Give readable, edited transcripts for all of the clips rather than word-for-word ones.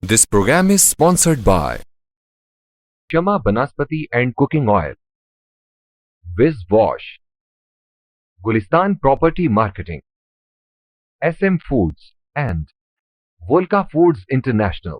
This program is sponsored by Shama Banaspati and Cooking Oil, Wiz Wash, Gulistan Property Marketing, SM Foods and Volca Foods International.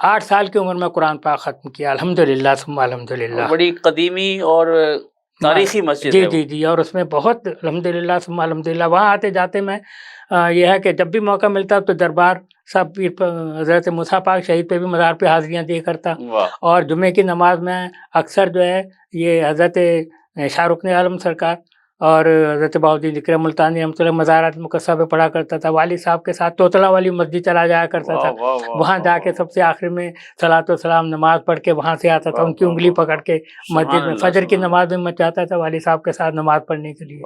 8 سال کی عمر میں قرآن پاک ختم کیا، الحمدللہ ثم الحمدللہ. بڑی قدیمی اور تاریخی مسجد جی ہے وہ. جی جی، اور اس میں بہت الحمدللہ ثم الحمدللہ وہاں آتے جاتے میں یہ ہے کہ جب بھی موقع ملتا تو دربار سب پیر حضرت موسیٰ پاک شہید پہ بھی مزار پہ حاضریاں دیا کرتا. واہ. اور جمعے کی نماز میں اکثر جو ہے یہ حضرت شاہ رکن عالم سرکار اور حضرت بہاؤالدین ذکر ملتانی رحمۃ اللہ مزارات مقدسہ پہ پڑھا کرتا تھا. والد صاحب کے ساتھ توتلا والی مسجد چلا جایا کرتا تھا. واہ واہ واہ وہاں جا کے سب سے آخر میں صلاۃ و سلام نماز پڑھ کے وہاں سے آتا تھا. ان کی انگلی پکڑ کے مسجد میں فجر کی نماز میں جاتا تھا والد صاحب کے ساتھ نماز پڑھنے کے لیے.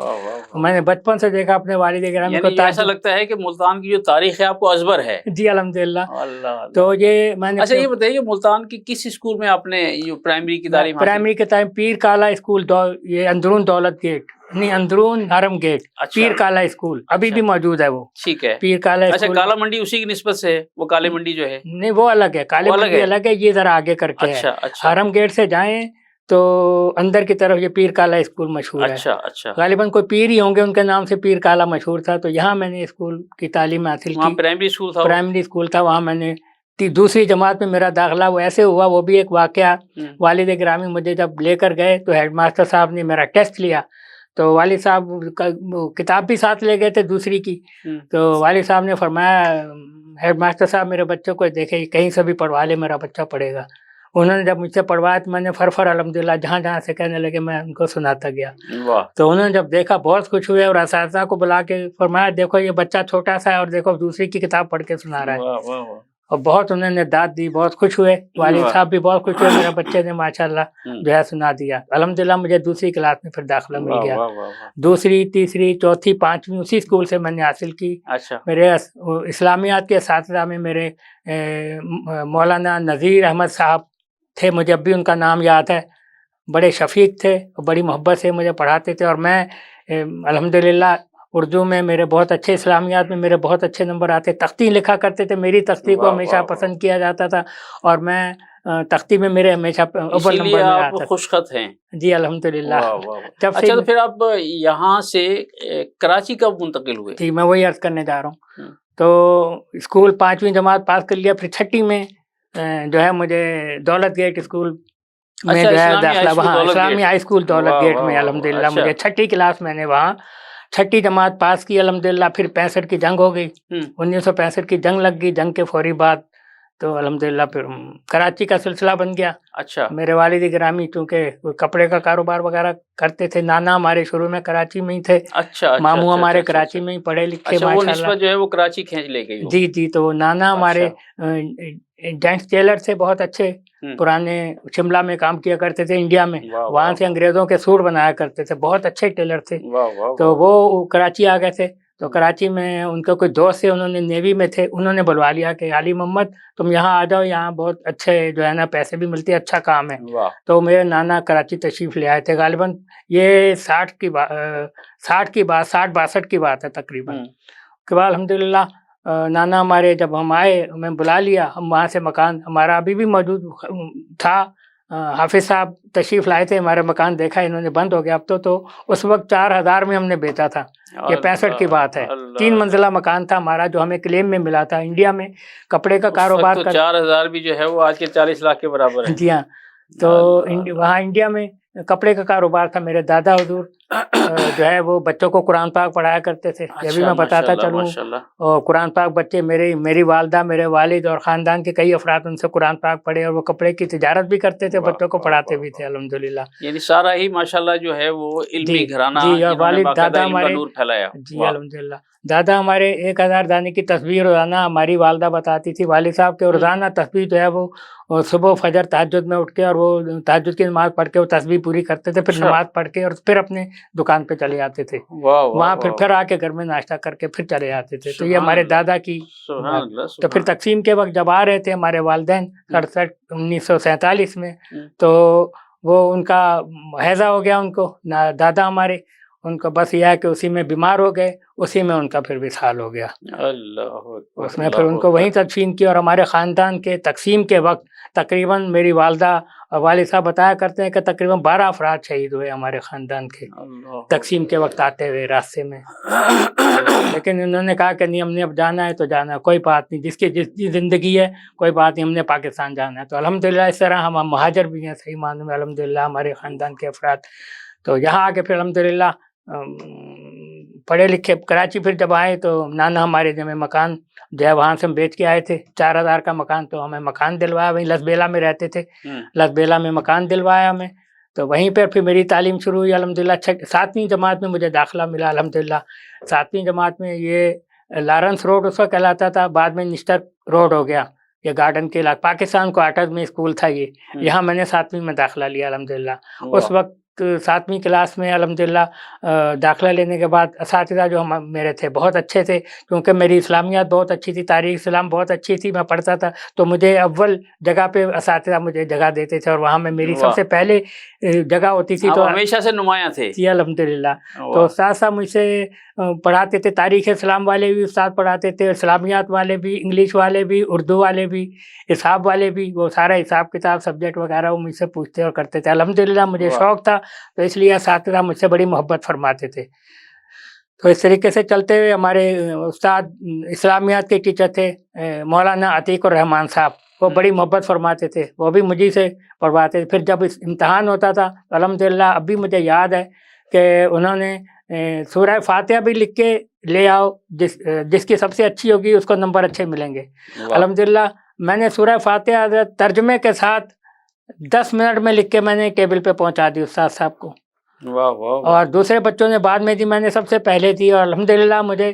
میں نے بچپن سے دیکھا اپنے والد گرامی کو. یعنی ایسا لگتا ہے کہ ملتان کی جو تاریخ ہے آپ کو ازبر ہے. جی الحمدللہ. اللہ. تو یہ میں نے اچھا یہ بتائیے کہ ملتان کی کس اسکول میں آپ نے یہ پرائمری کی تعلیم حاصل کی؟ پرائمری کے ٹائم پیر کالا اسکول یہ اندرون دولت گیٹ نہیں اندرون حرم گیٹ پیر کالا اسکول ابھی بھی موجود ہے وہ. ٹھیک ہے. پیر کالا اچھا اسکول. کالا منڈی اسی کی نسبت سے ہے وہ کالے منڈی جو ہے؟ نہیں وہ الگ ہے، کالے منڈی الگ ہے، یہ ذرا آگے کر کے ہے. اچھا اچھا. حرم گیٹ سے جائیں تو اندر کی طرف یہ پیر کالا اسکول مشہور ہے. اچھا اچھا. غالباً کوئی پیر ہی ہوں گے ان کے نام سے پیر کالا مشہور تھا. تو یہاں میں نے اسکول کی تعلیم حاصل وہاں کی. پرائمری اسکول تھا؟ پرائمری اسکول تھا. وہاں میں نے دوسری جماعت میں میرا داخلہ وہ ایسے ہوا، وہ بھی ایک واقعہ. والد گرامی مجھے جب لے کر گئے تو ہیڈ ماسٹر صاحب نے میرا ٹیسٹ لیا. تو والد صاحب کتاب بھی ساتھ لے گئے تھے دوسری کی. تو والد صاحب نے فرمایا ہیڈ ماسٹر صاحب میرے بچوں کو دیکھے کہیں سے بھی پڑھوا لے، میرا بچہ پڑھے گا. انہوں نے جب مجھ سے پڑھوایا تو میں نے فر الحمدللہ جہاں جہاں سے کہنے لگے میں ان کو سناتا گیا. تو انہوں نے جب دیکھا بہت خوش ہوئے اور اساتذہ کو بلا کے فرمایا دیکھو یہ بچہ چھوٹا سا ہے اور دیکھو دوسری کی کتاب پڑھ کے سنا رہا ہے. اور بہت انہوں نے داد دی، بہت خوش ہوئے. والد صاحب بھی بہت خوش ہوئے میرے بچے نے ماشاءاللہ جو ہے سنا دیا. الحمدللہ مجھے دوسری کلاس میں پھر داخلہ مل گیا. دوسری تیسری چوتھی پانچویں اسی اسکول سے میں نے حاصل کی. اچھا. میرے اسلامیات کے اساتذہ میں میرے مولانا نذیر احمد صاحب تھے، مجھے اب بھی ان کا نام یاد ہے. بڑے شفیق تھے اور بڑی محبت سے مجھے پڑھاتے تھے. اور میں الحمدللہ اردو میں میرے بہت اچھے، اسلامیات میں میرے بہت اچھے نمبر آتے. تختی لکھا کرتے تھے، میری تختی کو ہمیشہ پسند کیا جاتا تھا اور میں تختی میں میرے ہمیشہ اول نمبر میں آتا تھا. خوش خط ہیں. جی الحمدللہ. اچھا تو پھر آپ یہاں سے کراچی کب منتقل ہوئے؟ جی میں وہی عرض کرنے جا رہا ہوں. تو اسکول 5ویں جماعت پاس کر لیا. پھر 6ٹھی میں جو ہے مجھے دولت گیٹ اسکول میں جو ہے داخلہ، وہاں اسلامی ہائی اسکول دولت گیٹ میں الحمدللہ مجھے 6ٹھی کلاس میں نے وہاں 6ٹھی جماعت پاس کی الحمدللہ. پھر 65 کی جنگ ہو گئی، 1965 کی جنگ لگ گئی. جنگ کے فوری بعد تو الحمدللہ پھر کراچی کا سلسلہ بن گیا. اچھا. میرے والد گرامی چونکہ کپڑے کا کاروبار وغیرہ کرتے تھے. نانا ہمارے شروع میں کراچی میں ہی تھے. اچھا. ماموں ہمارے کراچی میں ہی پڑھے لکھے ماشاءاللہ. جو ہے وہ کراچی کھینچ لے گئی. جی جی. تو نانا ہمارے جینٹس ٹیلر سے بہت اچھے، پرانے شملہ میں کام کیا کرتے تھے انڈیا میں. وہاں سے انگریزوں کے سوٹ بنایا کرتے تھے، بہت اچھے ٹیلر تھے. تو وہ کراچی آ گئے تھے. تو کراچی میں ان کے کوئی دوست تھے، انہوں نے نیوی میں تھے، انہوں نے بلوا لیا کہ علی محمد تم یہاں آ جاؤ، یہاں بہت اچھے جو ہے نا پیسے بھی ملتے، اچھا کام ہے. تو میرے نانا کراچی تشریف لے آئے تھے. غالباً یہ 60 کی بات 60-62 کی بات ہے تقریباً. کے بعد الحمدللہ نانا ہمارے جب ہم آئے ہمیں بلا لیا. ہم وہاں سے مکان ہمارا ابھی بھی موجود تھا. حافظ صاحب تشریف لائے تھے، ہمارا مکان دیکھا انہوں نے بند ہو گیا اب تو اس وقت 4000 میں ہم نے بیچا تھا. یہ 65 کی بات ہے. 3 منزلہ مکان تھا ہمارا جو ہمیں کلیم میں ملا تھا. انڈیا میں کپڑے کا کاروبار 4000 بھی جو ہے وہ آج کے 40 لاکھ کے برابر ہے. جی ہاں. تو وہاں انڈیا میں کپڑے کا کاروبار تھا. میرے دادا حضور جو ہے وہ بچوں کو قرآن پاک پڑھایا کرتے تھے. یہ بھی میں بتاتا چلوں. اور قرآن پاک بچے میری والدہ، میرے والد اور خاندان کے کئی افراد ان سے قرآن پاک پڑھے. اور وہ کپڑے کی تجارت بھی کرتے تھے، بچوں کو پڑھاتے بھی تھے الحمدللہ. یعنی سارا ہی ماشاءاللہ جو ہے وہ علمی گھرانہ. جی. اور والد دادا ہمارے نور پھیلایا. جی الحمدللہ. دادا ہمارے 1000 دانے کی تسبیح روزانہ ہماری والدہ بتاتی تھی. والد صاحب کے روزانہ تسبیح جو ہے وہ صبح فجر تہجد میں اٹھ کے اور وہ تہجد کی نماز پڑھ کے وہ تسبیح پوری کرتے تھے. پھر نماز پڑھ کے اور پھر اپنے دکان پہ چلے جاتے تھے. وہاں پھر آ کے گھر میں ناشتہ کر کے پھر چلے جاتے تھے. تو یہ ہمارے دادا کی. تو پھر تقسیم کے وقت جب آ رہے تھے ہمارے والدین 1947 میں، تو وہ ان کا ہیضہ ہو گیا. ان کو دادا ہمارے ان کو بس یہ ہے کہ اسی میں بیمار ہو گئے، اسی میں ان کا پھر وصال ہو گیا. اللہ. اس میں پھر ان کو وہیں تدفین کی. اور ہمارے خاندان کے تقسیم کے وقت تقریباً میری والدہ اور والد صاحب بتایا کرتے ہیں کہ تقریباً 12 افراد شہید ہوئے ہمارے خاندان کے تقسیم کے وقت آتے ہوئے راستے میں. لیکن انہوں نے کہا کہ نہیں ہم نے اب جانا ہے تو جانا ہے, کوئی بات نہیں, جس کی زندگی ہے کوئی بات نہیں, ہم نے پاکستان جانا ہے. تو الحمدللہ اس طرح ہم مہاجر بھی ہیں صحیح معنوں میں الحمدللہ ہمارے خاندان کے افراد. تو یہاں آ کے پھر الحمدللہ پڑھے لکھے کراچی پھر جب آئے تو نانا ہمارے جو ہمیں مکان جو ہے وہاں سے ہم بیچ کے آئے تھے 4000 کا مکان, تو ہمیں مکان دلوایا, وہیں لسبیلا میں رہتے تھے, لسبیلا میں مکان دلوایا ہمیں. تو وہیں پر پھر میری تعلیم شروع ہوئی الحمدللہ. 7ویں جماعت میں مجھے داخلہ ملا الحمدللہ. 7ویں جماعت میں یہ لارنس روڈ اس وقت کہلاتا تھا, بعد میں نشتر روڈ ہو گیا, یہ گارڈن کے علاقے پاکستان کوارٹرز میں اسکول تھا یہ, یہاں میں نے 7ویں میں داخلہ لیا الحمدللہ. اس وقت 7ویں کلاس میں الحمدللہ داخلہ لینے کے بعد اساتذہ جو ہم میرے تھے بہت اچھے تھے, کیونکہ میری اسلامیات بہت اچھی تھی, تاریخ اسلام بہت اچھی تھی, میں پڑھتا تھا, تو مجھے اول جگہ پہ اساتذہ مجھے جگہ دیتے تھے, اور وہاں میں میری سب سے پہلے جگہ ہوتی تھی. تو ہمیشہ سے نمایاں تھے جی الحمدللہ. تو استاد صاحب مجھ سے پڑھاتے تھے, تاریخ اسلام والے بھی استاد پڑھاتے تھے, اسلامیات والے بھی, انگلش والے بھی, اردو والے بھی, حساب والے بھی, وہ سارا حساب کتاب سبجیکٹ وغیرہ وہ مجھ سے پوچھتے اور کرتے تھے. الحمدللہ مجھے شوق تھا, تو اس لیے اساتذہ مجھ سے بڑی محبت فرماتے تھے. تو اس طریقے سے چلتے ہوئے ہمارے استاد اسلامیات کے ٹیچر تھے مولانا عتیق الرحمان صاحب, وہ بڑی محبت فرماتے تھے, وہ بھی مجھے سے پڑھواتے تھے. پھر جب امتحان ہوتا تھا الحمدللہ اب بھی مجھے یاد ہے کہ انہوں نے سورہ فاتحہ بھی لکھ کے لے آؤ, جس کی سب سے اچھی ہوگی اس کو نمبر اچھے ملیں گے. الحمدللہ میں نے سورہ فاتحہ ترجمے کے ساتھ 10 منٹ میں لکھ کے میں نے ٹیبل پہ پہنچا دی استاد صاحب کو. اور دوسرے بچوں نے بعد میں دی, میں نے سب سے پہلے دی, اور الحمدللہ مجھے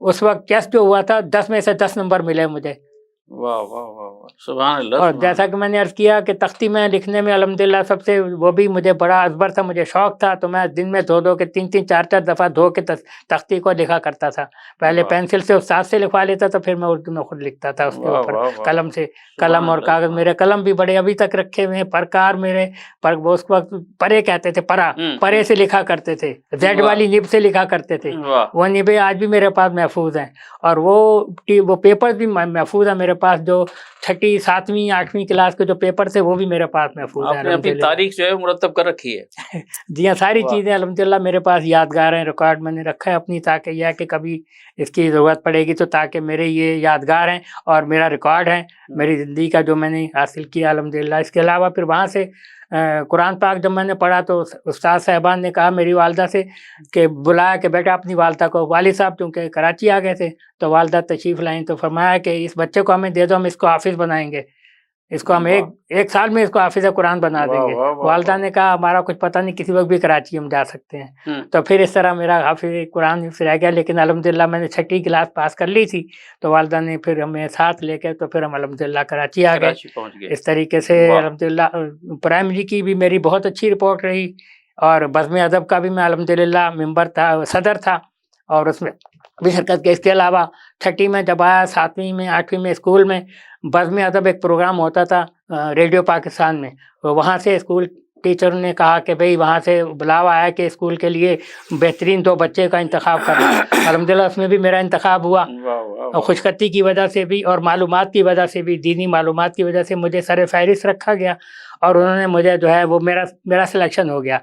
اس وقت ٹیسٹ جو ہوا تھا 10 میں سے 10 نمبر ملے مجھے. واہ واہ واہ سبحان اللہ. اور جیسا کہ میں نے عرض کیا کہ تختی میں لکھنے میں الحمدللہ سب سے وہ بھی مجھے بڑا ازبر تھا, مجھے شوق تھا, تو میں دن میں دھو کے 3 4 دفعہ دھو کے تختی کو لکھا کرتا تھا. پہلے پینسل سے استاد سے لکھوا لیتا تھا, پھر میں اردو میں خود لکھتا تھا اس کے اوپر قلم سے. قلم اور کاغذ, میرے قلم بھی بڑے ابھی تک رکھے ہوئے ہیں, پرکار میرے پر, وہ اس وقت پرے کہتے تھے, پرے سے لکھا کرتے تھے, زیڈ والی نب سے لکھا کرتے تھے. وہ نبیں آج بھی میرے پاس محفوظ ہیں, اور وہ پیپر بھی محفوظ ہیں میرے پاس, جو 6ٹی 7ویں 8ویں کلاس کے جو پیپر تھے وہ بھی میرے پاس محفوظ ہیں. اپنی تاریخ جو ہے مرتب کر رکھی ہے. جی ہاں, ساری چیزیں الحمدللہ میرے پاس یادگار ہیں, ریکارڈ میں نے رکھا ہے اپنی, تاکہ یہ ہے کہ کبھی اس کی ضرورت پڑے گی تو تاکہ میرے یہ یادگار ہیں اور میرا ریکارڈ ہے میری زندگی کا جو میں نے حاصل کیا الحمدللہ. اس کے علاوہ پھر وہاں سے قرآن پاک جب میں نے پڑھا تو استاد صاحبان نے کہا میری والدہ سے کہ بلایا کہ بیٹا اپنی والدہ کو, والد صاحب چونکہ کراچی آ گئے تھے تو والدہ تشریف لائیں, تو فرمایا کہ اس بچے کو ہمیں دے دو, ہم اس کو حافظ بنائیں گے, اس کو ہم ایک سال میں اس کو حافظ قرآن بنا دیں گے. والدہ نے کہا ہمارا کچھ پتہ نہیں, کسی وقت بھی کراچی ہم جا سکتے ہیں. تو پھر اس طرح میرا حافظ قرآن پھر رہ گیا, لیکن الحمدللہ میں نے 6ٹی کلاس پاس کر لی تھی, تو والدہ نے پھر ہمیں ساتھ لے کے تو پھر ہم الحمدللہ کراچی آ گئے. اس طریقے سے الحمدللہ پرائمری کی بھی میری بہت اچھی رپورٹ رہی, اور بزم ادب کا بھی میں الحمدللہ ممبر تھا, صدر تھا, اور اس میں بھی شرکت کی. اس کے علاوہ 6ٹی میں جب آیا, 7ویں میں 8ویں میں اسکول میں بزم ادب ایک پروگرام ہوتا تھا ریڈیو پاکستان میں, وہاں سے اسکول ٹیچر نے کہا کہ بھئی وہاں سے بلاوا آیا کہ اسکول کے لیے بہترین 2 بچے کا انتخاب کرنا. الحمدللہ اس میں بھی میرا انتخاب ہوا, اور خوش خطی کی وجہ سے بھی اور معلومات کی وجہ سے بھی, دینی معلومات کی وجہ سے مجھے سر فہرست رکھا گیا, اور انہوں نے مجھے جو ہے وہ میرا سلیکشن ہو گیا.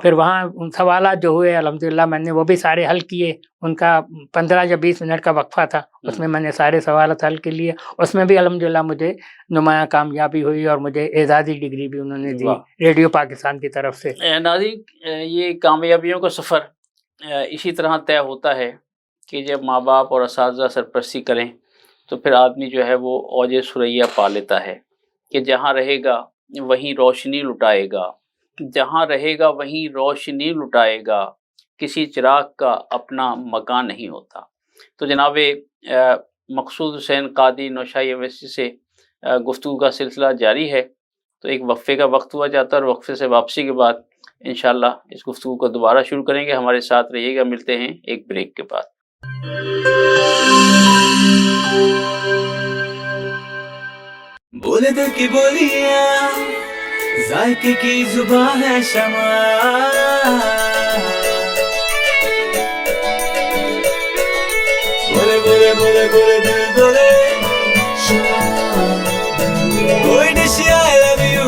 پھر وہاں سوالات جو ہوئے الحمدللہ میں نے وہ بھی سارے حل کیے, ان کا 15 یا 20 منٹ کا وقفہ تھا, اس میں نے سارے سوالات حل کے لیے, اس میں بھی الحمدللہ مجھے نمایاں کامیابی ہوئی, اور مجھے اعزازی ڈگری بھی انہوں نے دی ریڈیو پاکستان کی طرف سے. ناظرین, یہ کامیابیوں کا سفر اسی طرح طے ہوتا ہے کہ جب ماں باپ اور اساتذہ سرپرستی کریں تو پھر آدمی جو ہے وہ اوج ثریا پا لیتا ہے کہ جہاں رہے گا وہیں روشنی لٹائے گا, جہاں رہے گا وہیں روشنی لٹائے گا, کسی چراغ کا اپنا مکان نہیں ہوتا. تو جناب مقصود حسین قادری نوشہر یونیورسٹی سے گفتگو کا سلسلہ جاری ہے, تو ایک وقفے کا وقت ہوا جاتا ہے, اور وقفے سے واپسی کے بعد انشاءاللہ اس گفتگو کو دوبارہ شروع کریں گے. ہمارے ساتھ رہیے گا, ملتے ہیں ایک بریک کے بعد. بولے دل کی بولیاں, ذائقے کی زبان ہے شمع, بولے بولے بولے بولے دل بولے شمع, کوئی ڈش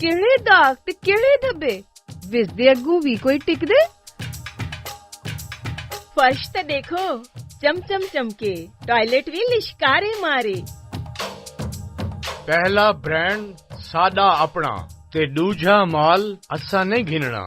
ਕਿਹੜੇ ਦਾਗ ਤੇ ਕਿਹੜੇ ਧੱਬੇ ਵਿਸ ਦੇ ਅੱਗੋਂ ਵੀ ਕੋਈ ਟਿਕਦੇ ਫਰਸ਼ ਤੇ ਦੇਖੋ ਚਮਚਮ ਚਮਕੇ ਟਾਇਲਟ ਵੀ ਲਿਸ਼ਕਾਰੇ ਮਾਰੇ ਪਹਿਲਾ ਬ੍ਰਾਂਡ ਸਾਡਾ ਆਪਣਾ ਤੇ ਦੂਜਾ ਮਾਲ ਅਸਾਂ ਨਹੀਂ ਘਿਨਣਾ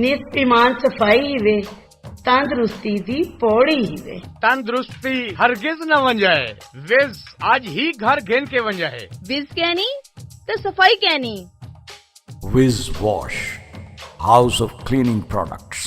ਨਿਤ ਇਮਾਨ ਸਫਾਈ ਹੀ ਵੇ ਤੰਦਰੁਸਤੀ ਦੀ ਪੌੜੀ ਹੀ ਵੇ ਤੰਦਰੁਸਤੀ ਹਰਗਿਜ਼ ਨਾ ਵੰਜਾਏ ਵਿਜ਼ ਅੱਜ ਹੀ ਘਰ ਘੇਨ ਕੇ ਵੰਜਾਏ ਵਿਸ ਕਹਿਣੀ ਤੇ ਸਫਾਈ ਕਹਿਣੀ Wiz Wash, House of Cleaning Products.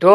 2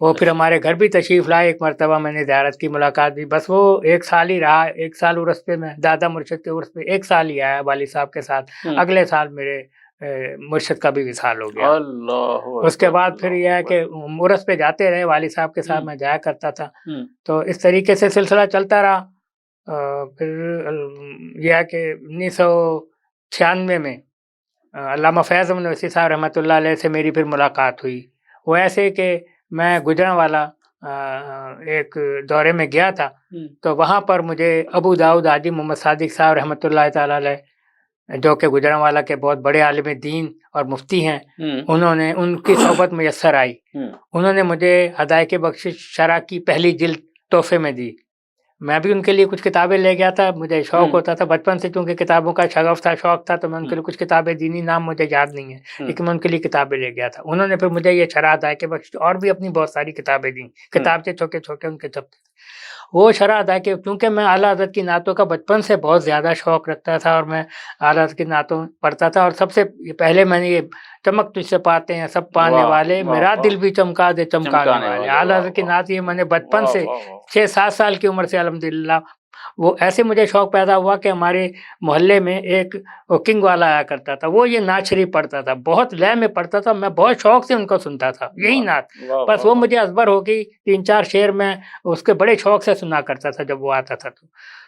وہ پھر ہمارے گھر بھی تشریف لائے، ایک مرتبہ میں نے زیارت کی، ملاقات بھی، بس وہ 1 سال ہی رہا، 1 سال عرس پہ میں دادا مرشد کے عرس پہ 1 سال ہی آیا والد صاحب کے ساتھ، اگلے سال میرے مرشد کا بھی وصال ہو گیا۔ اللہ اس کے بعد پھر یہ ہے کہ عرس پہ جاتے رہے، والد صاحب کے ساتھ میں جایا کرتا تھا، تو اس طریقے سے سلسلہ چلتا رہا۔ پھر یہ ہے کہ 1996 میں علامہ فیض احمد نویسی صاحب رحمۃ اللہ علیہ سے میری پھر ملاقات ہوئی۔ وہ ایسے کہ میں گجرانوالا ایک دورے میں گیا تھا، تو وہاں پر مجھے ابو داؤد حاجی محمد صادق صاحب رحمۃ اللہ تعالیٰ علیہ، جو کہ گجرانوالا کے بہت بڑے عالم دین اور مفتی ہیں، انہوں نے، ان کی صحبت میسر آئی، انہوں نے مجھے ہدایت بخشش شرح کی پہلی جلد تحفے میں دی۔ میں بھی ان کے لیے کچھ کتابیں لے گیا تھا، مجھے شوق ہوتا تھا بچپن سے، چونکہ کتابوں کا شغف تھا، شوق تھا، تو میں ان کے لیے کچھ کتابیں، دینی نام مجھے یاد نہیں ہے لیکن میں ان کے لیے کتابیں لے گیا تھا۔ انہوں نے پھر مجھے یہ شرح ہدایت بخشش اور بھی اپنی بہت ساری کتابیں دیں، کتاب سے چھوٹے چھوٹے ان کے چھپتے، وہ شرح ہدایت، کیونکہ میں اعلیٰ حضرت کی نعتوں کا بچپن سے بہت زیادہ شوق رکھتا تھا، اور میں اعلیٰ حضرت کی نعتوں پڑھتا تھا، اور سب سے پہلے میں نے یہ چمک تجھ سے پاتے ہیں سب پانے والے، میرا دل بھی چمکا دے چمکانے والے، اعلیٰ حضرت کی نعت یہ میں نے بچپن سے 6-7 سال کی عمر سے الحمدللہ، وہ ایسے مجھے شوق پیدا ہوا کہ ہمارے محلے میں ایک کنگ والا آیا کرتا تھا، وہ یہ نعت شریف پڑھتا تھا، بہت لے میں پڑھتا تھا، میں بہت شوق سے ان کو سنتا تھا، یہی نعت، بس وہ مجھے ازبر ہو گئی، 3-4 شعر میں اس کے بڑے شوق سے سنا کرتا تھا جب وہ آتا تھا،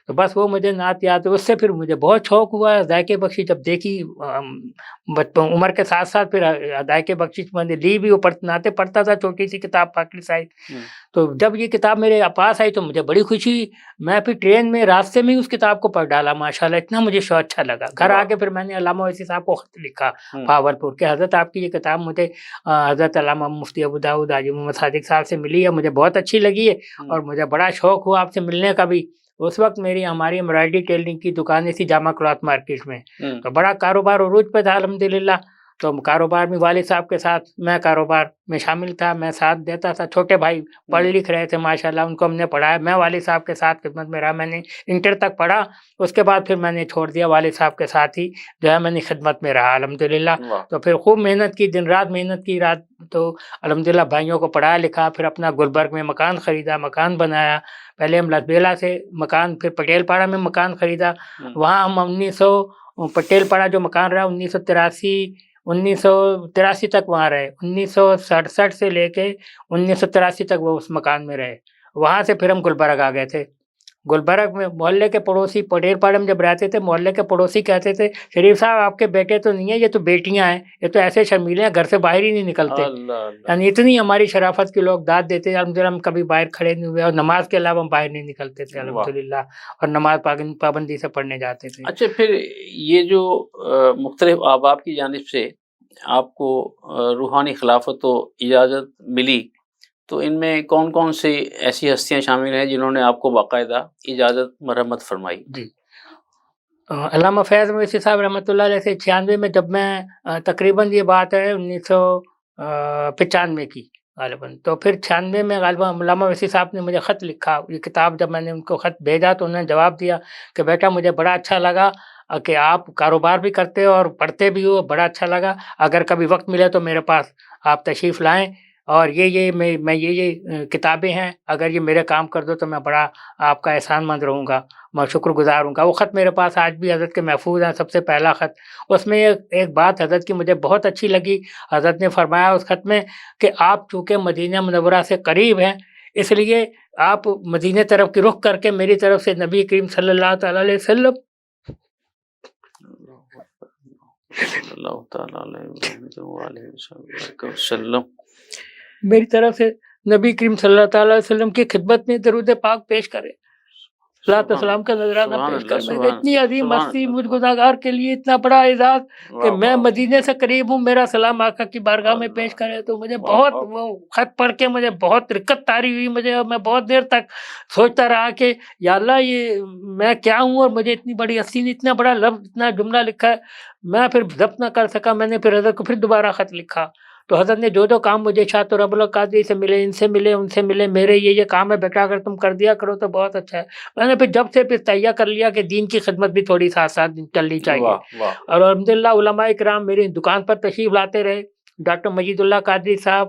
تو بس وہ مجھے نعت یاد ہے۔ اس سے پھر مجھے بہت شوق ہوا ہدایت بخشش، جب دیکھی بچپن عمر کے ساتھ ساتھ، پھر ہدایت بخشش میں نے لی بھی، وہ نعتیں پڑھتا تھا، چھوٹی سی کتاب پاکری سائز، تو جب یہ کتاب میرے پاس آئی تو مجھے بڑی خوشی ہوئی، میں پھر ٹرین میں راستے میں ہی اس کتاب کو پڑھ ڈالا، ماشاءاللہ اتنا مجھے اچھا لگا۔ گھر آ کے پھر میں نے علامہ ویسی صاحب کو خط لکھا بھاولپور کہ حضرت آپ کی یہ کتاب مجھے حضرت علامہ مفتی ابو داؤد حاجی محمد صادق صاحب سے ملی ہے، مجھے بہت اچھی لگی ہے، اور مجھے بڑا شوق ہوا آپ سے ملنے کا بھی۔ اس وقت ہماری امبرائڈری ٹیلرنگ کی دکانیں تھی جامع کلاتھ مارکیٹ میں، تو بڑا کاروبار عروج پہ تھا الحمدللہ، تو کاروبار میں والد صاحب کے ساتھ میں کاروبار میں شامل تھا، میں ساتھ دیتا تھا، چھوٹے بھائی پڑھ لکھ رہے تھے ماشاءاللہ، ان کو ہم نے پڑھایا، میں والد صاحب کے ساتھ خدمت میں رہا، میں نے انٹر تک پڑھا، اس کے بعد پھر میں نے چھوڑ دیا، والد صاحب کے ساتھ ہی جو ہے میں نے خدمت میں رہا الحمدللہ، تو پھر خوب محنت کی، دن رات محنت کی، رات تو الحمدللہ بھائیوں کو پڑھایا لکھا، پھر اپنا گلبرگ میں مکان خریدا، مکان بنایا، پہلے ہم لدبیلا سے مکان، پھر پٹیل پاڑا میں مکان خریدا، وہاں ہم 1900 پٹیل پاڑا جو مکان رہا 1983 تک وہاں رہے، 1967 سے لے کے 1983 تک وہ اس مکان میں رہے، وہاں سے پھر ہم گلبرگ آ گئے تھے۔ گلبرگ میں محلے کے پڑوسی، پٹیل پاڑے میں جب رہتے تھے، محلے کے پڑوسی کہتے تھے شریف صاحب آپ کے بیٹے تو نہیں ہیں، یہ تو بیٹیاں ہیں، یہ تو ایسے شرمیلے ہیں، گھر سے باہر ہی نہیں نکلتے، یعنی اتنی ہماری شرافت کے لوگ داد دیتے، الحمدللہ ہم کبھی باہر کھڑے نہیں ہوئے، اور نماز کے علاوہ ہم باہر نہیں نکلتے تھے الحمدللہ، اور نماز پابندی سے پڑھنے جاتے تھے۔ اچھا، پھر یہ جو مختلف احباب کی جانب سے آپ کو روحانی خلافت و اجازت ملی، تو ان میں کون کون سی ایسی ہستیاں شامل ہیں جنہوں نے آپ کو باقاعدہ اجازت مرحمت فرمائی؟ جی، علامہ فیض مویسی صاحب رحمۃ اللہ علیہ سے 96 میں، جب میں تقریباً یہ بات ہے 1995 کی غالباً، تو پھر 96 میں غالباً علامہ ویسی صاحب نے مجھے خط لکھا، یہ کتاب جب میں نے ان کو خط بھیجا تو انہوں نے جواب دیا کہ بیٹا مجھے بڑا اچھا لگا کہ آپ کاروبار بھی کرتے ہو اور پڑھتے بھی ہو، بڑا اچھا لگا، اگر کبھی وقت ملے تو میرے پاس آپ تشریف لائیں، اور میں یہ کتابیں ہیں، اگر یہ میرے کام کر دو تو میں بڑا آپ کا احسان مند رہوں گا، میں شکر گزار ہوں گا۔ وہ خط میرے پاس آج بھی حضرت کے محفوظ ہیں، سب سے پہلا خط، اس میں ایک بات حضرت کی مجھے بہت اچھی لگی، حضرت نے فرمایا اس خط میں کہ آپ چونکہ مدینہ منورہ سے قریب ہیں، اس لیے آپ مدینہ طرف کی رخ کر کے میری طرف سے نبی کریم صلی اللہ تعالیٰ علیہ وسلم میری طرف سے نبی کریم صلی اللہ تعالیٰ علیہ وسلم کی خدمت میں درود پاک پیش کرے، صلاۃ و سلام کا نذرانہ پیش کرے۔ اتنی عظیم ہستی مجھ گناہگار کے لیے اتنا بڑا اعزاز کہ میں مدینے سے قریب ہوں، میرا سلام آقا کی بارگاہ میں پیش کرے، تو مجھے بہت، وہ خط پڑھ کے مجھے بہت رقت طاری ہوئی مجھے، اور میں بہت دیر تک سوچتا رہا کہ یا اللہ یہ میں کیا ہوں، اور مجھے اتنی بڑی ہستی نے اتنا بڑا لفظ، اتنا جملہ لکھا ہے، میں پھر ضبط نہ کر سکا، میں نے پھر حضرت کو پھر دوبارہ خط لکھا، تو حضرت نے جو کام مجھے شاہ رب القادری سے ملے، ان سے ملے، ان سے ملے، میرے یہ کام ہے بیٹا، اگر تم کر دیا کرو تو بہت اچھا ہے۔ میں نے پھر جب سے پھر تہیہ کر لیا کہ دین کی خدمت بھی تھوڑی ساتھ ساتھ چلنی چاہیے، اور الحمدللہ علماء کرام میری دکان پر تشریف لاتے رہے، ڈاکٹر مجید اللہ قادری صاحب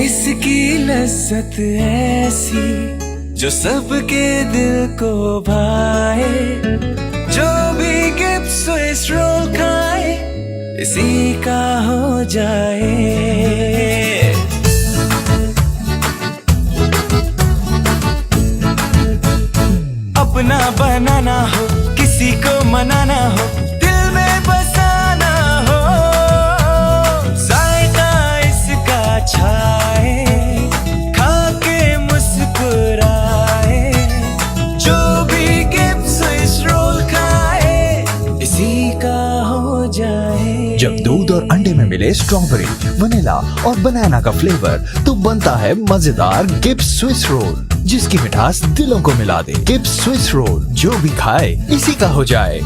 اس کی لذت ایسی جو سب کے دل کو بھائے, جو بھی گپ سوئس رول کھائے اسی کا ہو جائے. اپنا بنانا ہو, کسی کو منانا ہو, دل میں بسانا ہو, ذائقہ اس کا چھائے, کھا کے مسکرائے, جو بھی گپس اس رول کھائے اسی کا ہو جائے. جب دودھ اور انڈے میں ملے اسٹرابری, ونیلا اور بنانا کا فلیور تو بنتا ہے مزیدار گپس سوئس رول, جس کی مٹھاس دلوں کو ملا دے. گپس سوئس رول, جو بھی کھائے اسی کا ہو جائے.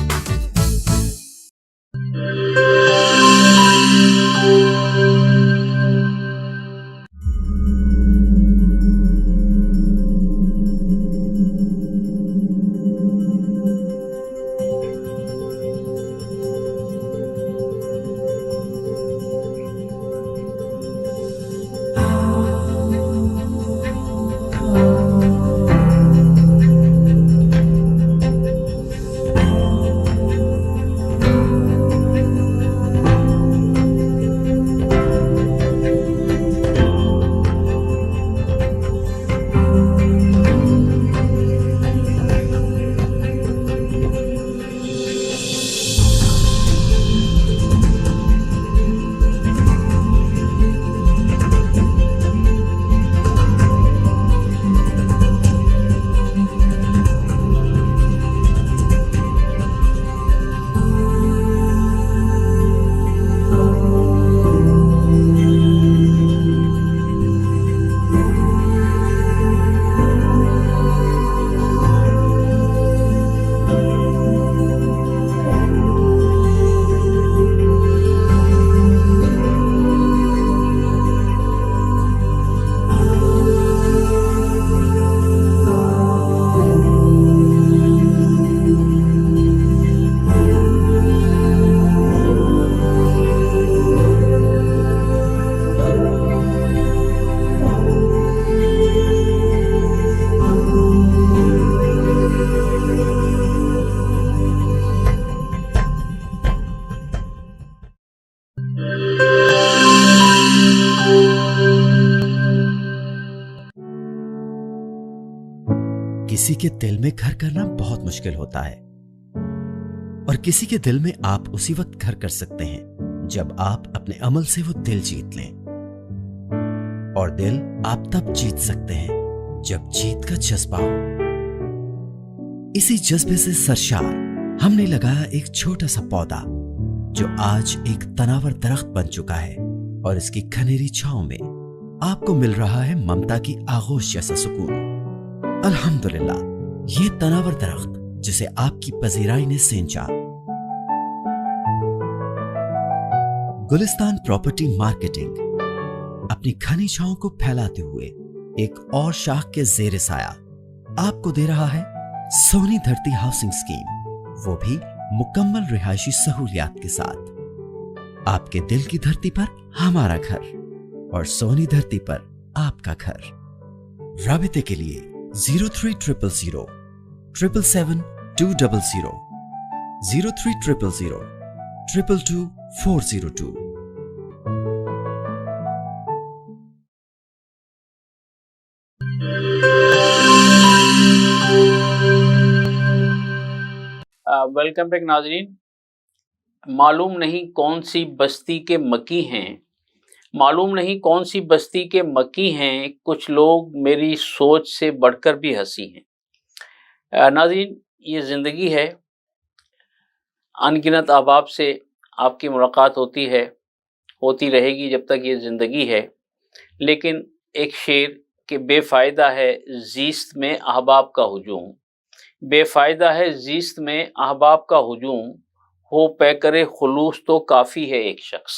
کسی کے دل میں گھر کرنا بہت مشکل ہوتا ہے, اور کسی کے دل میں آپ اسی وقت گھر کر سکتے ہیں جب آپ اپنے عمل سے وہ دل جیت لیں. اور دل آپ تب جیت سکتے ہیں جب جیت کا جذبہ ہو. اسی جذبے سے سرشار ہم نے لگایا ایک چھوٹا سا پودا جو آج ایک تناور درخت بن چکا ہے, اور اس کی گھنیری چھاؤں میں آپ کو مل رہا ہے ممتا کی آغوش جیسا سکون. الحمدللہ, یہ تناور درخت جسے آپ کی پذیرائی نے سینچا. گلستان پراپرٹی مارکیٹنگ اپنی گھنی چھاؤں کو پھیلاتے ہوئے ایک اور شاخ کے زیر سایہ آپ کو دے رہا ہے سونی دھرتی ہاؤسنگ اسکیم, وہ بھی مکمل رہائشی سہولیات کے ساتھ. آپ کے دل کی دھرتی پر ہمارا گھر, اور سونی دھرتی پر آپ کا گھر. رابطے کے لیے 03000 777 200 03000 222 402. ویلکم بیک ناظرین. معلوم نہیں کون سی بستی کے مکی ہیں, معلوم نہیں کون سی بستی کے مکی ہیں, کچھ لوگ میری سوچ سے بڑھ کر بھی ہنسی ہیں. ناظرین, یہ زندگی ہے, ان گنت احباب سے آپ کی ملاقات ہوتی ہے, ہوتی رہے گی جب تک یہ زندگی ہے. لیکن ایک شعر کہ بے فائدہ ہے زیست میں احباب کا ہجوم, بے فائدہ ہے زیست میں احباب کا ہجوم, ہو پیکر خلوص تو کافی ہے ایک شخص.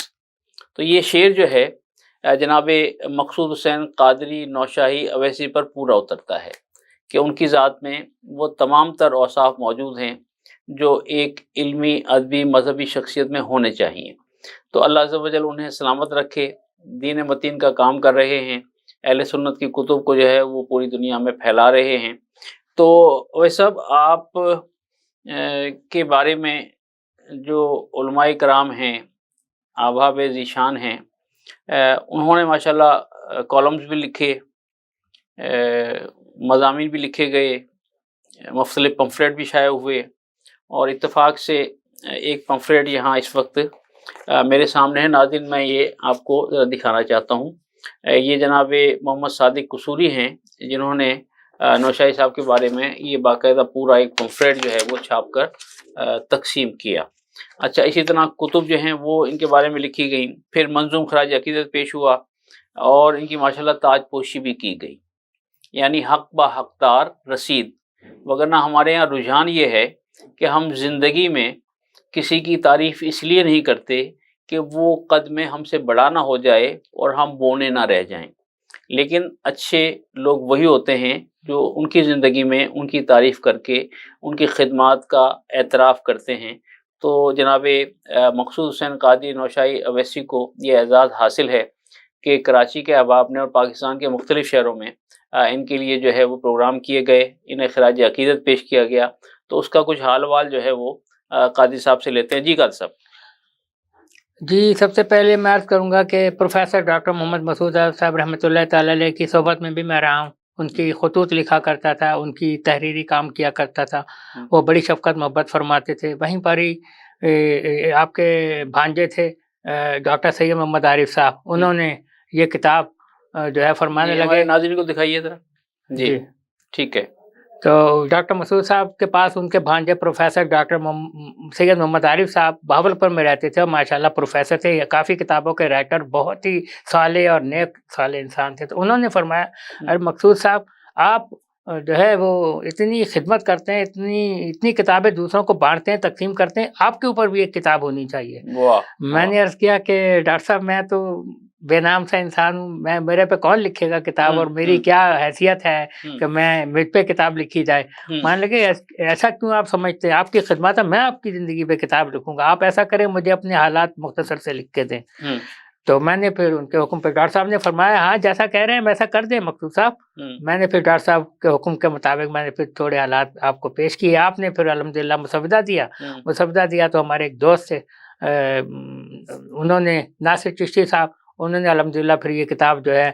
تو یہ شعر جو ہے جناب مقصود حسین قادری نوشاہی اویسی پر پورا اترتا ہے کہ ان کی ذات میں وہ تمام تر اوصاف موجود ہیں جو ایک علمی, ادبی, مذہبی شخصیت میں ہونے چاہیے. تو اللہ عز و جل انہیں سلامت رکھے, دین متین کا کام کر رہے ہیں، اہل سنت کی کتب کو جو ہے وہ پوری دنیا میں پھیلا رہے ہیں۔ تو وہ سب آپ کے بارے میں جو علماء کرام ہیں، احباب ذیشان ہیں، انہوں نے ماشاءاللہ کالمز بھی لکھے، مضامین بھی لکھے گئے، مختلف پمفلیٹ بھی شائع ہوئے، اور اتفاق سے ایک پمفلیٹ یہاں اس وقت میرے سامنے ہے۔ ناظرین میں یہ آپ کو ذرا دکھانا چاہتا ہوں۔ یہ جناب محمد صادق قصوری ہیں جنہوں نے نوشاہی صاحب کے بارے میں یہ باقاعدہ پورا ایک پمفلیٹ جو ہے وہ چھاپ کر تقسیم کیا۔ اچھا، اسی طرح کتب جو ہیں وہ ان کے بارے میں لکھی گئیں، پھر منظوم خراج عقیدت پیش ہوا اور ان کی ماشاءاللہ تاج پوشی بھی کی گئی، یعنی حق با حقدار رسید۔ وگرنہ ہمارے یہاں رجحان یہ ہے کہ ہم زندگی میں کسی کی تعریف اس لیے نہیں کرتے کہ وہ قد میں ہم سے بڑا نہ ہو جائے اور ہم بونے نہ رہ جائیں، لیکن اچھے لوگ وہی ہوتے ہیں جو ان کی زندگی میں ان کی تعریف کر کے ان کی خدمات کا اعتراف کرتے ہیں۔ تو جناب مقصود حسین قادری نوشاہی اویسی کو یہ اعزاز حاصل ہے کہ کراچی کے احباب نے اور پاکستان کے مختلف شہروں میں ان کے لیے جو ہے وہ پروگرام کیے گئے، انہیں خراج عقیدت پیش کیا گیا۔ تو اس کا کچھ حال وال جو ہے وہ قادری صاحب سے لیتے ہیں۔ جی قادری صاحب۔ جی، سب سے پہلے میں عرض کروں گا کہ پروفیسر ڈاکٹر محمد مسعود صاحب رحمۃ اللہ تعالی علیہ کی صحبت میں بھی میں رہا ہوں، ان کی خطوط لکھا کرتا تھا، ان کی تحریری کام کیا کرتا تھا، وہ بڑی شفقت محبت فرماتے تھے۔ وہیں پر ہی آپ کے بھانجے تھے ڈاکٹر سید محمد عارف صاحب، انہوں نے یہ کتاب جو ہے فرمانے لگے۔ ناظرین کو دکھائیے ذرا۔ جی ٹھیک ہے۔ تو ڈاکٹر مسعود صاحب کے پاس ان کے بھانجے پروفیسر ڈاکٹر سید محمد عارف صاحب بہاولپور میں رہتے تھے، اور ماشاءاللہ پروفیسر تھے، کافی کتابوں کے رائٹر، بہت ہی صالح اور نیک صالح انسان تھے۔ تو انہوں نے فرمایا، ارے مقصود صاحب آپ جو ہے وہ اتنی خدمت کرتے ہیں، اتنی کتابیں دوسروں کو بانٹتے ہیں، تقسیم کرتے ہیں، آپ کے اوپر بھی ایک کتاب ہونی چاہیے۔ میں نے عرض کیا کہ ڈاکٹر صاحب میں تو بے نام سا انسان ہوں، میرے پہ کون لکھے گا کتاب، اور میری کیا حیثیت ہے کہ مجھ پہ کتاب لکھی جائے۔ مان لگے ایسا کیوں آپ سمجھتے ہیں، آپ کی خدمات ہے، میں آپ کی زندگی پہ کتاب لکھوں گا، آپ ایسا کریں مجھے اپنے حالات مختصر سے لکھ کے دیں۔ تو میں نے پھر ان کے حکم پہ ڈاکٹر صاحب نے فرمایا ہاں جیسا کہہ رہے ہیں ویسا کر دیں مقصود صاحب۔ میں نے پھر ڈاکٹر صاحب کے حکم کے مطابق میں نے پھر تھوڑے حالات آپ کو پیش کیے، آپ نے پھر الحمدللہ مسودہ دیا تو ہمارے ایک دوست تھے، انہوں نے ناصر چشتی صاحب، انہوں نے الحمدللہ پھر یہ کتاب جو ہے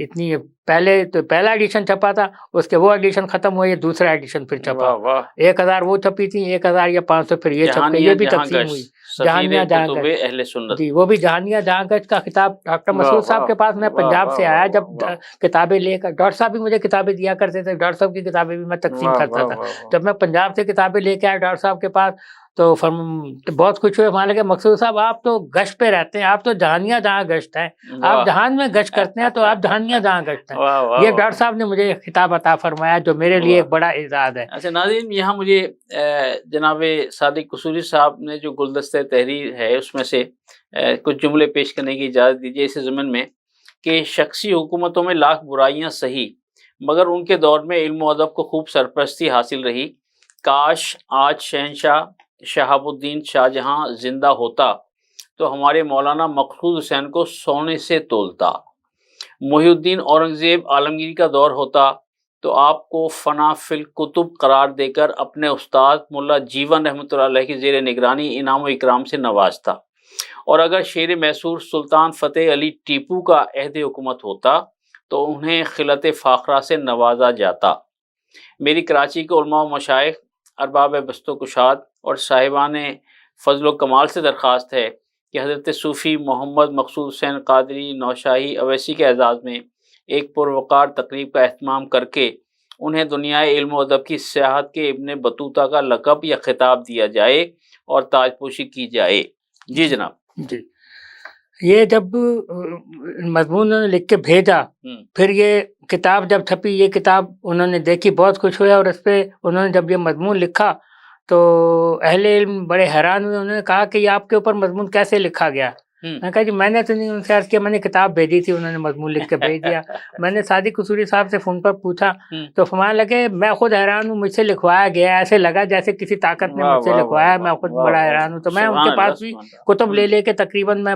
اتنی، پہلے تو پہلا ایڈیشن چھپا تھا، اس کے وہ ایڈیشن ختم ہوئی، دوسرا ایڈیشن پھر چھپا، 1000 وہ چھپی تھی، 1000 یا 500 پھر یہ چھپ گئی، یہ بھی تقسیم ہوئی۔ جہانیہ جہاں گشت، جی وہ بھی جہانیہ جہاں گشت کا خطاب ڈاکٹر مسعود صاحب کے پاس میں پنجاب سے آیا جب کتابیں لے کر، ڈاکٹر صاحب بھی مجھے کتابیں دیا کرتے تھے، ڈاکٹر صاحب کی کتابیں بھی میں تقسیم کرتا تھا۔ جب میں پنجاب سے کتابیں لے کے آیا ڈاکٹر صاحب کے پاس تو بہت خوش ہوئے، مان لگے مقصود صاحب آپ تو گشت پہ رہتے ہیں، آپ تو جہانیہ جہاں گشت ہیں، آپ جہان میں گشت کرتے ہیں تو آپ جہانیہ جہاں گشت ہیں۔ یہ ڈاکٹر صاحب نے مجھے خطاب عطا فرمایا جو میرے لیے ایک بڑا اعزاز ہے۔ اچھا ناظرین، یہاں مجھے جناب صادق قصوری صاحب نے جو گلدستہ تحریر ہے اس میں سے کچھ جملے پیش کرنے کی اجازت دیجیے اس ضمن میں کہ شخصی حکومتوں میں لاکھ برائیاں سہی، مگر ان کے دور میں علم و ادب کو خوب سرپرستی حاصل رہی۔ کاش آج شہنشاہ شہاب الدین شاہ جہاں زندہ ہوتا تو ہمارے مولانا مقصود حسین کو سونے سے تولتا۔ محی الدین اورنگزیب عالمگیری کا دور ہوتا تو آپ کو فنا فی الکتب قرار دے کر اپنے استاد ملا جیون رحمۃ اللہ علیہ کی زیر نگرانی انعام و اکرام سے نوازتا، اور اگر شیر میسور سلطان فتح علی ٹیپو کا عہد حکومت ہوتا تو انہیں خلعت فاخرہ سے نوازا جاتا۔ میری کراچی کے علماء و مشائخ، ارباب بست و کشاد اور صاحبان فضل و کمال سے درخواست ہے کہ حضرت صوفی محمد مقصود حسین قادری نوشاہی اویسی کے اعزاز میں ایک پروقار تقریب کا اہتمام کر کے انہیں دنیائے علم و ادب کی سیاحت کے ابن بطوطہ کا لقب یا خطاب دیا جائے اور تاج پوشی کی جائے۔ جی جناب۔ جی، یہ جب مضمون انہوں نے لکھ کے بھیجا، پھر یہ کتاب جب چھپی، یہ کتاب انہوں نے دیکھی، بہت خوش ہوئے، اور اس پہ انہوں نے جب یہ مضمون لکھا تو اہل علم بڑے حیران ہوئے، انہوں نے کہا کہ یہ آپ کے اوپر مضمون کیسے لکھا گیا؟ میں نے کہا جی میں نے تو نہیں، ان سے عرض کیا میں نے کتاب بھیجی تھی، انہوں نے مضمون لکھ کے بھیج دیا۔ میں نے صادق قصوری صاحب سے فون پر پوچھا تو فرمانے لگے میں خود حیران ہوں، مجھ سے لکھوایا گیا، ایسے لگا جیسے کسی طاقت نے مجھ سے لکھوایا، میں خود بڑا حیران ہوں۔ تو میں ان کے پاس بھی کتب لے کے تقریباً میں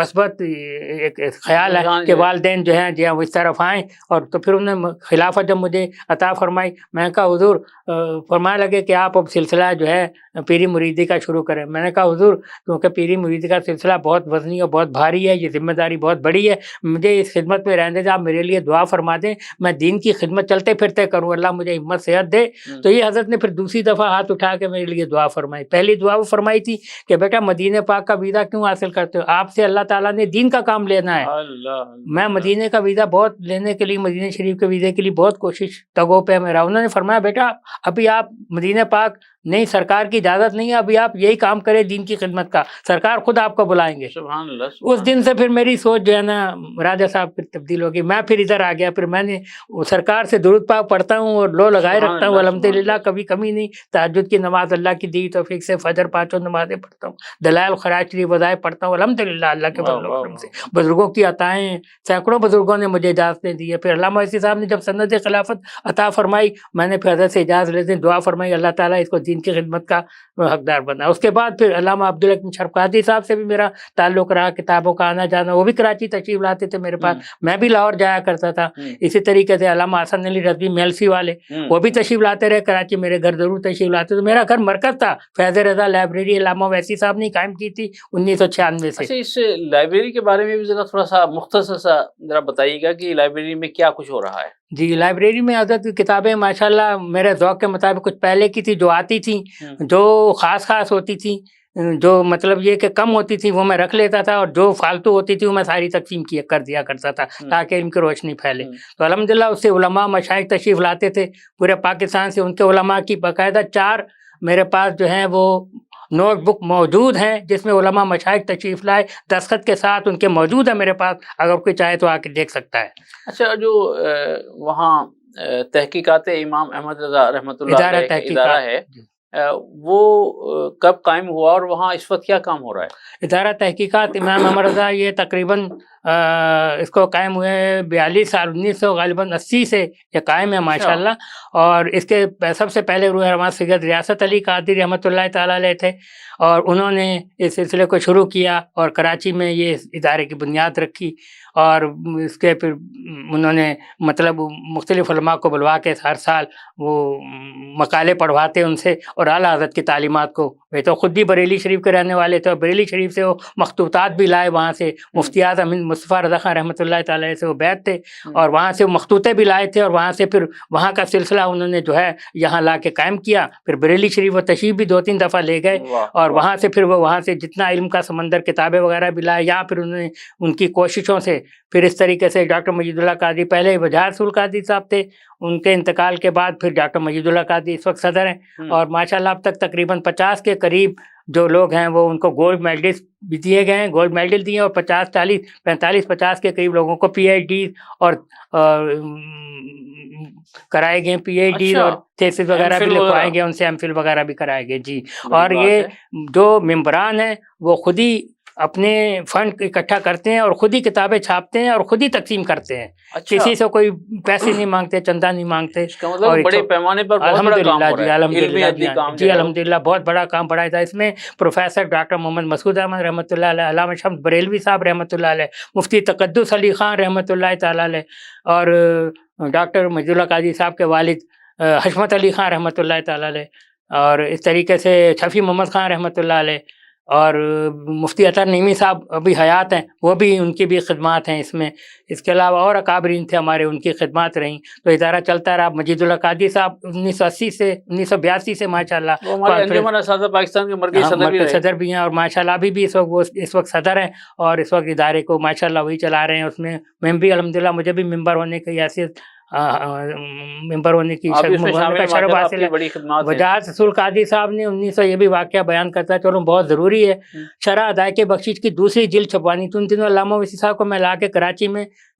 مثبت ایک خیال ہے کہ والدین جو ہیں جی اس طرف آئیں. اور تو پھر انہوں نے خلافت جب مجھے عطا فرمائی, میں نے کہا حضور فرمانے لگے کہ آپ اب سلسلہ جو ہے پیری مریدی کا شروع کریں. میں نے کہا حضور کیونکہ پیری مریدی کا سلسلہ بہت وزنی اور بہت بھاری ہے, یہ ذمہ داری بہت بڑی ہے, مجھے اس خدمت میں رہنے دیں, آپ میرے لیے دعا فرما دیں, میں دین کی خدمت چلتے پھرتے کروں, اللہ مجھے ہمت صحت دے. تو یہ حضرت نے پھر دوسری دفعہ ہاتھ اٹھا کے میرے لیے دعا فرمائی. پہلی دعا وہ فرمائی تھی کہ بیٹا مدینہ پاک کا ویزا کیوں حاصل کرتے ہو, آپ سے اللہ تعالیٰ نے دین کا کام لینا ہے. میں مدینہ کا ویزا بہت لینے کے لیے, مدینہ شریف کے ویزے کے لیے بہت کوشش تگو پہ میرا. انہوں نے فرمایا بیٹا ابھی آپ مدینہ پاک نہیں, سرکار کی اجازت نہیں ہے, ابھی آپ یہی کام کریں دین کی خدمت کا, سرکار خود آپ کو بلائیں گے. سبحان اللہ. اس دن سے پھر میری سوچ جو ہے نا راجہ صاحب پھر تبدیل ہو گئی. میں پھر ادھر آ گیا, پھر میں نے سرکار سے درود پاک پڑھتا ہوں اور لو لگائے رکھتا ہوں الحمدللہ, کبھی کمی نہیں. تہجد کی نماز اللہ کی دی توفیق سے, فجر 5 نمازیں پڑھتا ہوں, دلائل خراج شریف وظائف پڑھتا ہوں الحمدللہ اللہ کے فضل و کرم سے. بزرگوں کی عطائیں سینکڑوں بزرگوں نے مجھے اجازتیں دی ہے. پھر علامہ ویسی صاحب نے جب سند خلافت عطا فرمائی, میں نے پھر حضرت سے اجازت لیتے دعا فرمائی اللہ تعالیٰ اس کو دین کی خدمت کا حقدار بنا. اس کے بعد پھر علامہ عبدالحکیم شرف قادری صاحب سے بھی میرا تعلق رہا, کتابوں کا آنا جانا. وہ بھی کراچی تشریف لاتے تھے میرے پاس, میں بھی لاہور جایا کرتا تھا. اسی طریقے سے علامہ حسن علی رضوی میلسی والے وہ بھی تشریف لاتے رہے کراچی, میرے گھر ضرور تشریف لاتے. تو میرا گھر مرکز تھا. فیض رضا لائبریری علامہ ویسی صاحب نے قائم کی تھی 1996 سے. اچھا, اس لائبریری کے بارے میں بھی ذرا تھوڑا سا مختصر سا ذرا بتائیے گا کہ لائبریری میں کیا کچھ ہو رہا ہے. جی لائبریری میں حضرت کی کتابیں ماشاءاللہ میرے ذوق کے مطابق کچھ پہلے کی تھی جو آتی تھیں, جو خاص ہوتی تھیں, جو مطلب یہ کہ کم ہوتی تھی وہ میں رکھ لیتا تھا, اور جو فالتو ہوتی تھی وہ میں ساری تقسیم کر دیا کرتا تھا تاکہ علم کی روشنی پھیلے. تو الحمدللہ اس سے علماء مشائخ تشریف لاتے تھے پورے پاکستان سے. ان کے علماء کی باقاعدہ 4 میرے پاس جو ہیں وہ نوٹ بک موجود ہیں جس میں علماء مشائخ تشریف لائے, دستخط کے ساتھ ان کے موجود ہے میرے پاس, اگر کوئی چاہے تو آ کے دیکھ سکتا ہے. اچھا, جو وہاں تحقیقات امام احمد رضا رحمۃ اللہ علیہ کا ادارہ ہے وہ کب قائم ہوا اور وہاں اس وقت کیا کام ہو رہا ہے؟ ادارہ تحقیقات امام احمد رضا یہ تقریباً اس کو قائم ہوئے 42 سال 1980 سے یہ قائم ہے ماشاءاللہ. اور اس کے سب سے پہلے روح رحمٰ سید ریاست علی قادری رحمۃ اللہ تعالیٰ علیہ تھے, اور انہوں نے اس سلسلے کو شروع کیا اور کراچی میں یہ ادارے کی بنیاد رکھی. اور اس کے پھر انہوں نے مطلب مختلف علماء کو بلوا کے ہر سال وہ مقالے پڑھواتے ان سے, اور اعلیٰ حضرت کی تعلیمات کو. وہ تو خود بھی بریلی شریف کے رہنے والے تھے, اور بریلی شریف سے وہ مخطوطات بھی لائے وہاں سے. مفتی اعظم مصطفیٰ رضا خان رحمۃ اللہ تعالی سے وہ بیعت تھے, اور وہاں سے وہ مخطوطے بھی لائے تھے, اور وہاں سے پھر وہاں کا سلسلہ انہوں نے جو ہے یہاں لا کے قائم کیا. پھر بریلی شریف وہ تشریف بھی 2-3 دفعہ لے گئے, اور وہاں سے پھر وہ وہاں سے جتنا علم کا سمندر کتابیں وغیرہ بھی لائے. یہاں پھر انہوں نے ان کی کوششوں سے پھر اس طریقے سے ڈاکٹر مجید اللہ قادری, پہلے وجاہت رسول قادری صاحب تھے, ان کے انتقال کے بعد پھر ڈاکٹر مجید اللہ قادری اس وقت صدر ہیں. اور ماشاءاللہ اب تک تقریباً 50 کے قریب جو لوگ ہیں وہ ان کو گولڈ میڈلسٹ بھی دیے گئے ہیں, گولڈ میڈل دیے, اور 45 کے قریب لوگوں کو پی ایچ ڈی اور کرائے گئے, پی ایچ ڈی اور تھیسس وغیرہ بھی لکھوائے گئے, ان سے ایم فل وغیرہ بھی کرائے گئے. جی, اور یہ جو ممبران ہیں وہ خود ہی اپنے فنڈ اکٹھا کرتے ہیں اور خود ہی کتابیں چھاپتے ہیں اور خود ہی تقسیم کرتے ہیں. کسی سے کوئی پیسے نہیں مانگتے, چندہ نہیں مانگتے. اور بڑے پیمانے پر الحمدللہ جی الحمدللہ بہت بڑا کام پڑا تھا. اس میں پروفیسر ڈاکٹر محمد مسعود احمد رحمۃ اللہ علیہ, علامہ شمس بریلوی صاحب رحمۃ اللہ علیہ, مفتی تقدس علی خان رحمۃ اللہ تعالیٰ علیہ, اور ڈاکٹر مجید اللہ قادری صاحب کے والد حشمت علی خان رحمۃ اللہ تعالیٰ علیہ, اور اس طریقے سے شفیع محمد خان رحمۃ اللہ علیہ, اور مفتی اطہر نعیمی صاحب ابھی حیات ہیں, وہ بھی ان کی بھی خدمات ہیں اس میں. اس کے علاوہ اور اکابرین تھے ہمارے, ان کی خدمات رہیں. تو ادارہ چلتا رہا. مجید اللہ قادری صاحب 1980 سے 1982 سے ماشاءاللہ پاکستان کے مرکزی صدر بھی ہیں, اور ماشاءاللہ ابھی بھی اس وقت صدر ہیں, اور اس وقت ادارے کو ماشاءاللہ وہی چلا رہے ہیں. اس میں بھی الحمدللہ مجھے بھی ممبر ہونے کی حیثیت ممبر ہونے کی شرف حاصل ہے. وجاہت رسول قادری صاحب نے 1900 یہ بھی واقعہ بیان کرتا ہے, چلو بہت ضروری ہے, شرح ادائق بخشش کی دوسری جلد چھپوانی. تو ان دنوں علامہ ویسی صاحب کو میں لا کے کراچی میں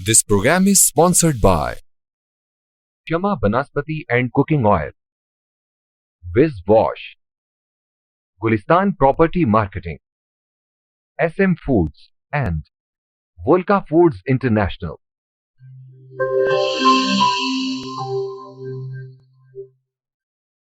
This program is sponsored by Shama Banaspati and Cooking Oil, Wiz Wash, Gulistan Property Marketing, SM Foods and Volca Foods International.